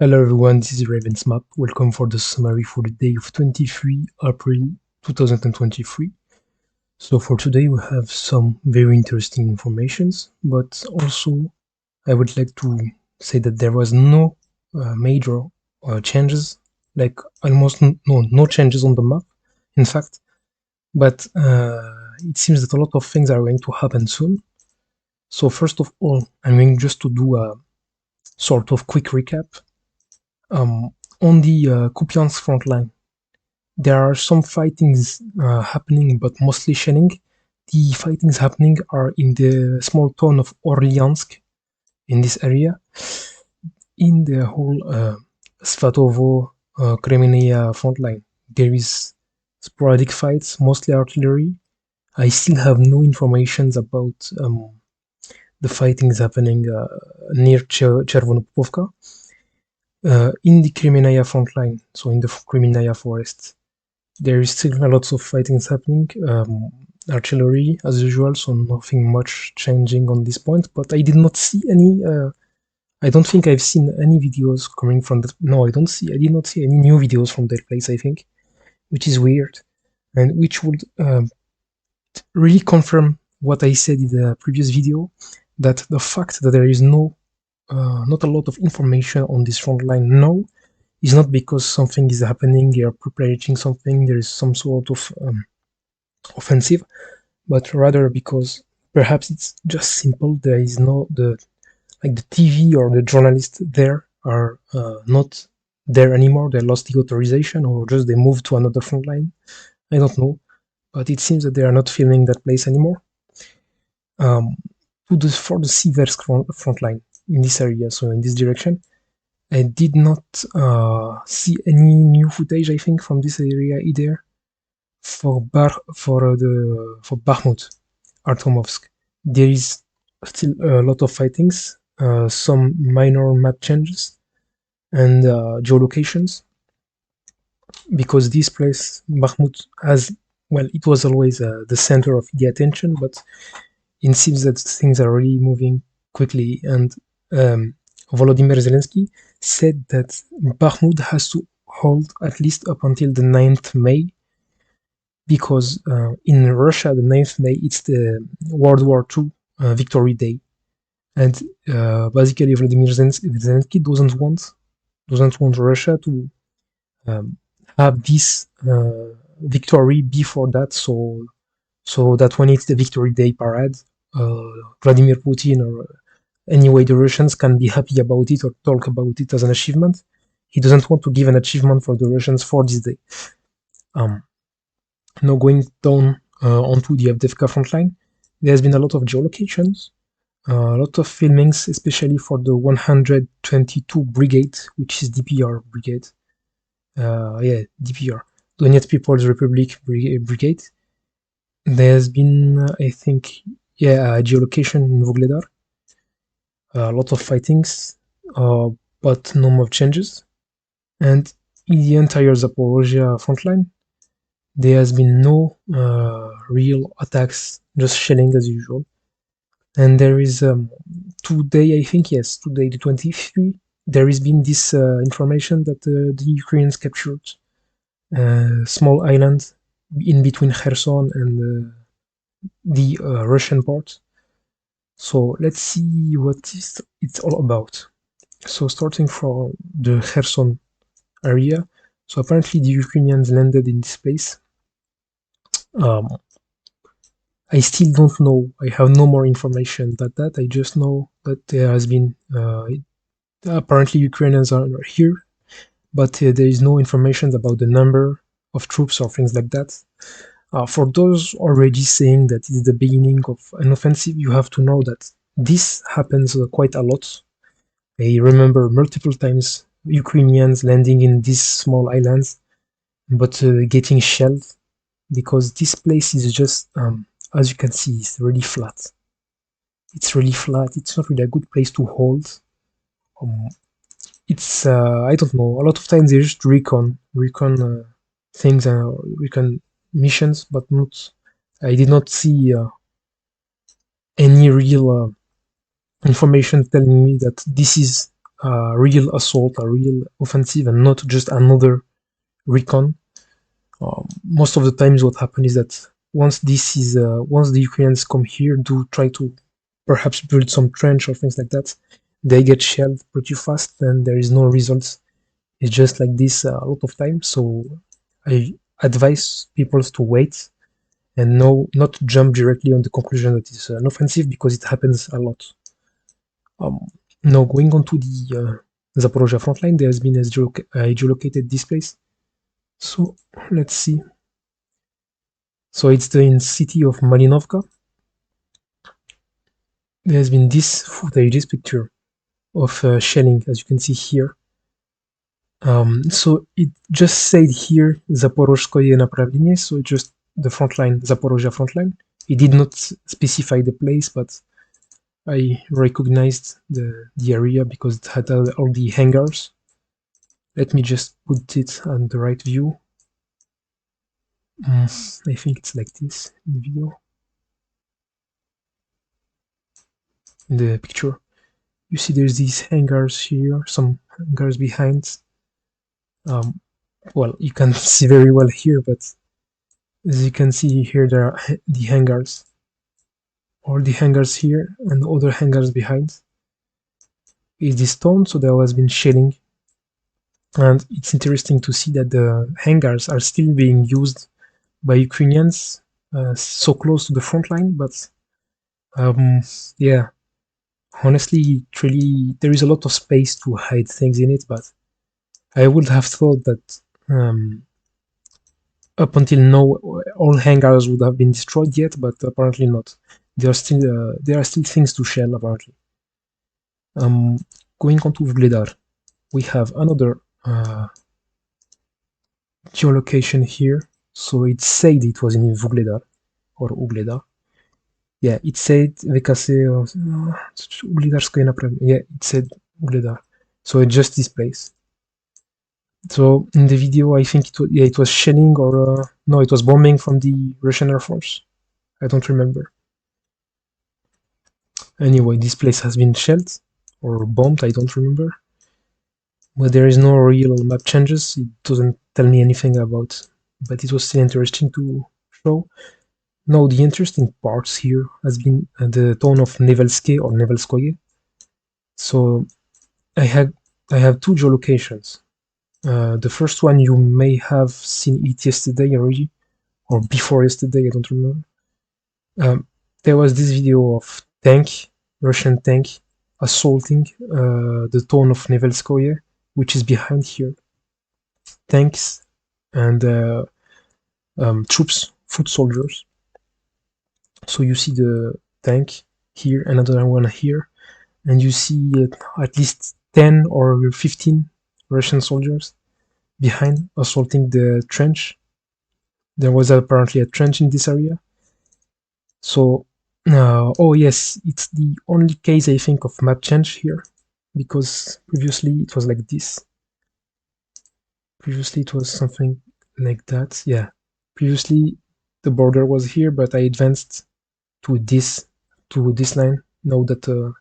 Hello everyone, this is Raven's Map. Welcome for the summary for the day of 23 April 2023. So for today we have some very interesting informations, but also I would like to say that there was no major changes, like almost no changes on the map, in fact, but it seems that a lot of things are going to happen soon. So first of all, I'm going just to do a sort of quick recap. On the Kupiansk front line, there are some fightings happening, but mostly shelling. The fightings happening are in the small town of Orlyansk in this area. In the whole Svatovo Kremenaya front line, there is sporadic fights, mostly artillery. I still have no information about the fightings happening near Chervonopovka. In the Kremenaya front line, so in the Kremenaya forest, there is still lots of fightings happening, artillery as usual, so nothing much changing on this point, but I did not see any, I don't think I've seen any videos coming from that, no, I did not see any new videos from that place, I think, which is weird, and which would really confirm what I said in the previous video, that the fact that there is not a lot of information on this front line now is not because something is happening, they are preparing something, there is some sort of offensive, but rather because perhaps it's just simple, there is the TV or the journalists there are not there anymore, they lost the authorization or just they moved to another front line, I don't know, but it seems that they are not filming that place anymore. For the NEVELSKE front line in this area, so in this direction, I did not see any new footage, I think, from this area either. For Bakhmut, Artomovsk, there is still a lot of fightings, some minor map changes, and geolocations. Because this place, Bakhmut, it was always the center of the attention, but it seems that things are really moving quickly, and Volodymyr Zelensky said that Bakhmut has to hold at least up until the 9th May, because in Russia, the 9th May, it's the World War II Victory Day. And basically, Volodymyr Zelensky doesn't want Russia to have this victory before that, so that when it's the Victory Day parade, Vladimir Putin or anyway the Russians can be happy about it or talk about it as an achievement. He doesn't want to give an achievement for the Russians for this day. Now going down onto the Avdiivka front line, there's been a lot of geolocations, a lot of filmings, especially for the 122 Brigade, which is DPR Brigade. DPR, Donetsk People's Republic Brigade. There's been, I think, a geolocation in Vuhledar. A lot of fightings, but no more changes. And in the entire Zaporozhye frontline, there has been no real attacks, just shelling as usual. And there is today, I think, yes, today the 23, there has been this information that the Ukrainians captured a small island in between Kherson and the Russian part. So let's see what it's all about. So starting from the Kherson area, so apparently the Ukrainians landed in this place. I still don't know, I have no more information than that, I just know that there has been, apparently Ukrainians are here, but there is no information about the number of troops or things like that. For those already saying that it's the beginning of an offensive, you have to know that this happens quite a lot. I remember multiple times Ukrainians landing in these small islands, but getting shelled, because this place is just, as you can see, it's really flat. It's really flat, it's not really a good place to hold. It's, I don't know, a lot of times they just recon things and recon missions, but not, I did not see any real information telling me that this is a real assault, a real offensive, and not just another recon. Most of the times, what happens is that once the Ukrainians come here, do try to perhaps build some trench or things like that, they get shelled pretty fast, and there is no results. It's just like this a lot of times. So I advise people to wait and not jump directly on the conclusion that it's an offensive, because it happens a lot. Um, Now going on to the Zaporozhye front line, there has been a geolocated this place. So let's see. So it's the city of Malinovka. There has been this footage, this picture of shelling, as you can see here. So it just said here Zaporozhskoye направление, so just the front line, Zaporozhye front line. It did not specify the place, but I recognized the area because it had all the hangars. Let me just put it on the right view. I think it's like this in the video. In the picture, you see there's these hangars here, some hangars behind. Well, you can see very well here, but as you can see here, there are the hangars. All the hangars here and other hangars behind. Is this stone, so there has been shelling. And it's interesting to see that the hangars are still being used by Ukrainians so close to the front line, but yeah, honestly, really, there is a lot of space to hide things in it, but I would have thought that up until now, all hangars would have been destroyed yet, but apparently not. There are still things to shell, apparently. Going on to Vgledar, we have another geolocation here. So it said it was in Vugledar or Ugledar. Yeah, it said VKC Ugledarskoye направление. Yeah, it said Ugledar. So it's just this place. So in the video, I think it was shelling or no, it was bombing from the Russian Air Force. I don't remember. Anyway, this place has been shelled or bombed. I don't remember. But there is no real map changes. It doesn't tell me anything about. But it was still interesting to show. Now the interesting parts here has been the town of NEVELSKE or NEVELSKOYE. So I have two geolocations. The first one you may have seen it yesterday already, or before yesterday, I don't remember. There was this video of Russian tank, assaulting the town of Nevelskoye, which is behind here. Tanks and troops, foot soldiers. So you see the tank here, another one here, and you see at least 10 or 15 Russian soldiers behind assaulting the trench. There was apparently a trench in this area. So, oh yes, it's the only case I think of map change here, because previously it was like this. Previously it was something like that. Yeah, previously the border was here, but I advanced to this line. Now that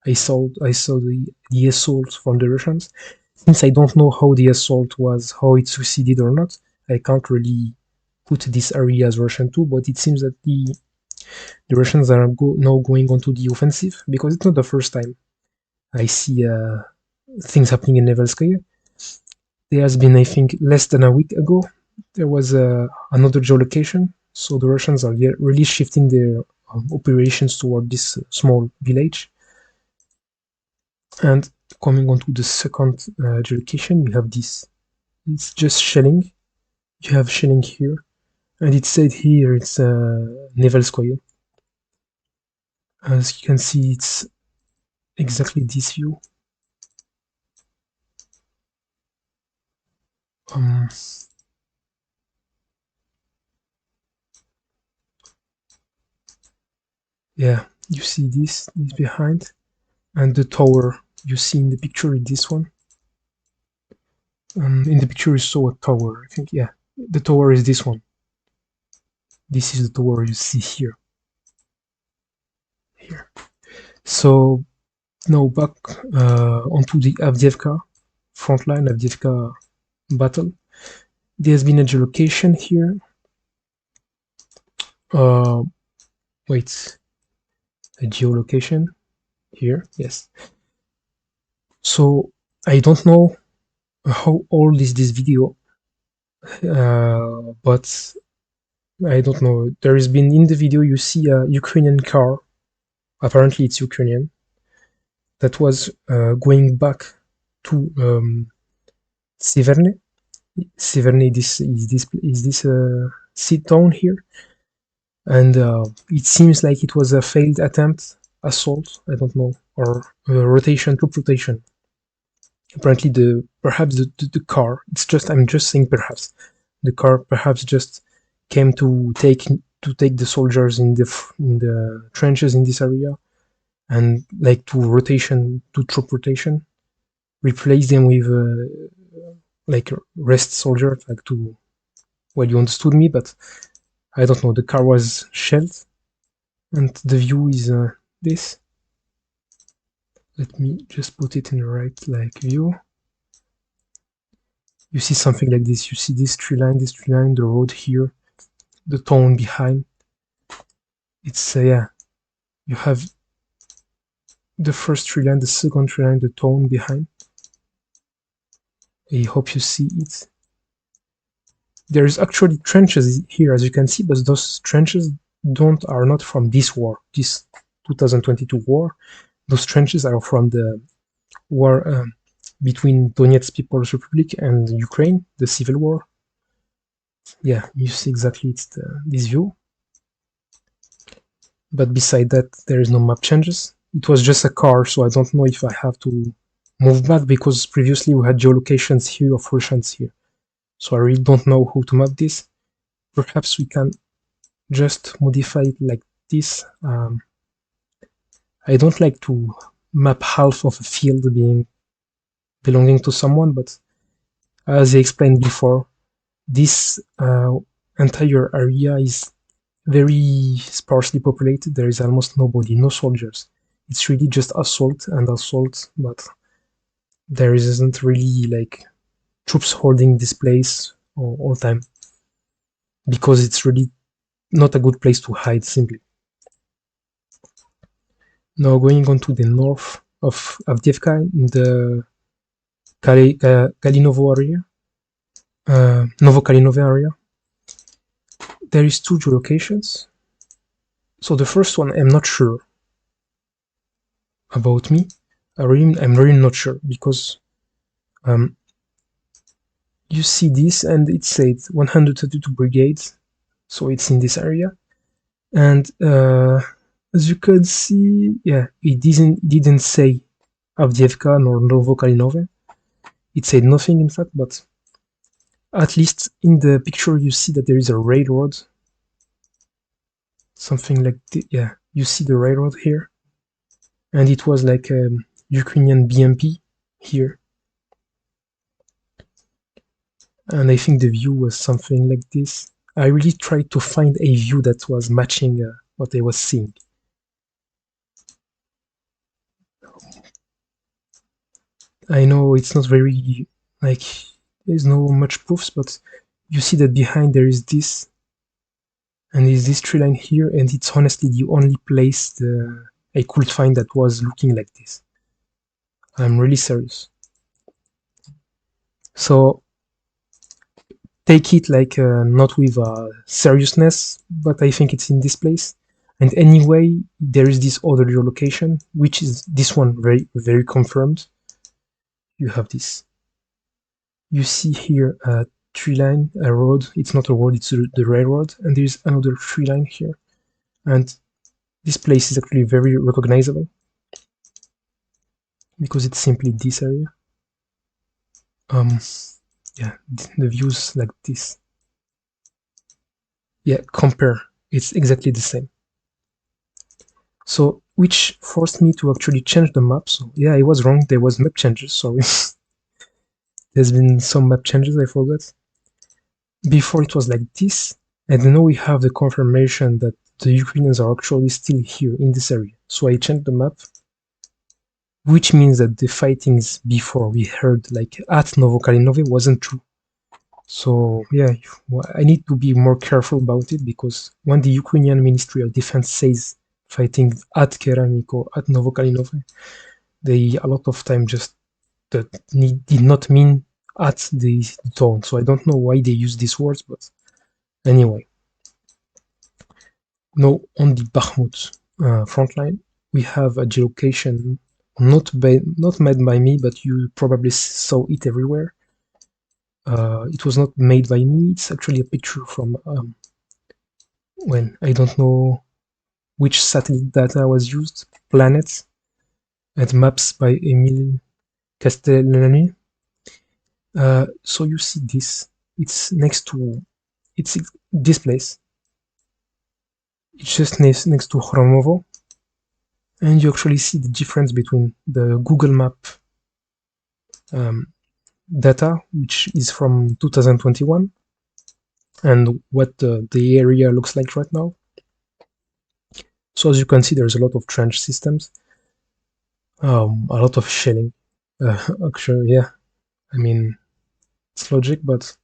I saw the assault from the Russians. Since I don't know how the assault was, how it succeeded or not, I can't really put this area as Russian too. But it seems that the Russians are now going onto the offensive, because it's not the first time I see things happening in Nevelskaya. There has been, I think, less than a week ago, there was another geolocation. So the Russians are really shifting their operations toward this small village. And coming on to the second geolocation, you have this. It's just shelling. You have shelling here. And it said here it's Nevelskoye. As you can see, it's exactly this view. Yeah, you see this behind, and the tower you see in the picture is this one. In the picture you saw a tower, I think. Yeah, the tower is this one. This is the tower you see here. So Now back onto the Avdiivka frontline, Avdiivka battle. There's been a geolocation here. Wait, a geolocation here, yes. So I don't know how old is this video, but I don't know. There has been in the video you see a Ukrainian car. Apparently, it's Ukrainian. That was going back to Severne. Severne, this sea town here, and it seems like it was a failed attempt, assault. I don't know, or troop rotation. Apparently, perhaps the car. It's just I'm just saying perhaps the car perhaps just came to take the soldiers in the trenches in this area and like to troop rotation, replace them with like rest soldiers, like to, well, you understood me, but I don't know. The car was shelled, and the view is this. Let me just put it in the right like view. You see something like this. You see this tree line, the road here, the town behind. It's yeah. You have the first tree line, the second tree line, the town behind. I hope you see it. There's actually trenches here, as you can see, but those trenches are not from this war, this 2022 war. Those trenches are from the war between Donetsk People's Republic and Ukraine, the civil war. Yeah, you see exactly this view. But beside that, there is no map changes. It was just a car, so I don't know if I have to move back, because previously we had geolocations here of Russians here. So I really don't know how to map this. Perhaps we can just modify it like this. I don't like to map half of a field belonging to someone, but as I explained before, this entire area is very sparsely populated. There is almost nobody, no soldiers. It's really just assault and assault, but there isn't really like troops holding this place all time, because it's really not a good place to hide simply. Now going on to the north of Avdiivka, in the Kalinovo area, Novokalinovo area, there is two geolocations. So the first one, I'm not sure about me. I'm really not sure, because you see this and it said 132 brigades, so it's in this area. And as you can see, yeah, it didn't say Avdiivka nor Novokalinovo. It said nothing, in fact, but at least in the picture you see that there is a railroad. Something like yeah, you see the railroad here. And it was like a Ukrainian BMP here. And I think the view was something like this. I really tried to find a view that was matching what I was seeing. I know it's not very, like, there's no much proofs, but you see that behind there is this, and there's this tree line here, and it's honestly the only place I could find that was looking like this. I'm really serious. So take it like not with seriousness, but I think it's in this place. And anyway, there is this other geolocation, which is this one, very, very confirmed. You have this. You see here a tree line, a road. It's not a road, it's the railroad. And there's another tree line here. And this place is actually very recognizable, because it's simply this area. Yeah, the views like this. Yeah, compare. It's exactly the same. So, which forced me to actually change the map. So, yeah, I was wrong. There was map changes. Sorry. There's been some map changes, I forgot. Before it was like this, and now we have the confirmation that the Ukrainians are actually still here in this area. So I changed the map. which means that the fightings before we heard like at Novokalinove wasn't true. So yeah, I need to be more careful about it, because when the Ukrainian Ministry of Defense says fighting at Keramik or at Novokalinove, they a lot of time just that did not mean at the town. So I don't know why they use these words, but anyway. Now on the Bakhmut frontline, we have a geolocation not made by me, but you probably saw it everywhere. It was not made by me. It's actually a picture from when I don't know which satellite data was used, planets, and maps by Emile Castellani. So you see this. It's next to it's this place. It's just next to Chromovo, and you actually see the difference between the Google Map um, data, which is from 2021, and what the area looks like right now. So as you can see, there's a lot of trench systems, a lot of shelling. Actually, yeah, I mean it's logic, but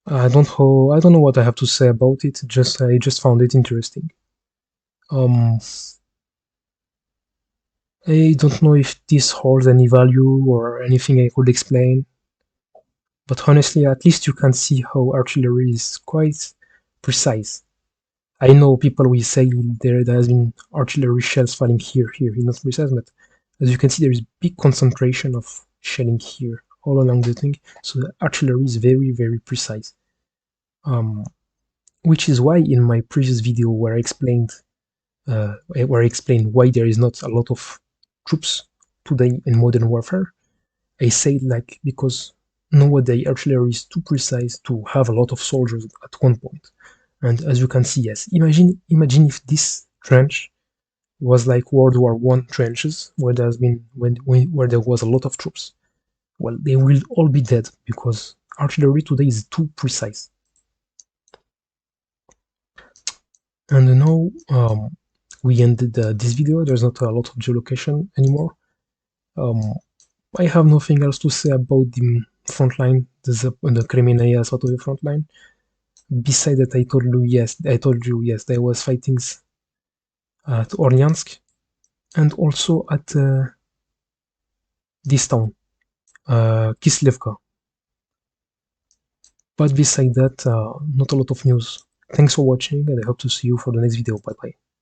I don't know what I have to say about it. I just found it interesting. Um, I don't know if this holds any value or anything I could explain, but honestly, at least you can see how artillery is quite precise. I know people will say there has been artillery shells falling here, not precise, but as you can see, there is big concentration of shelling here all along the thing. So the artillery is very, very precise. Um, which is why in my previous video where I explained why there is not a lot of troops today in modern warfare, I said like because nowadays artillery is too precise to have a lot of soldiers at one point. And as you can see, yes, imagine if this trench was like World War One trenches where where there was a lot of troops. Well, they will all be dead because artillery today is too precise. And now we ended this video. There's not a lot of geolocation anymore. Um, I have nothing else to say about the frontline, the Kremenaya Svatove frontline. Besides that, I told you yes, there was fightings at Orliansk and also at this town, Kislevka. But beside that, not a lot of news. Thanks for watching, and I hope to see you for the next video. Bye bye.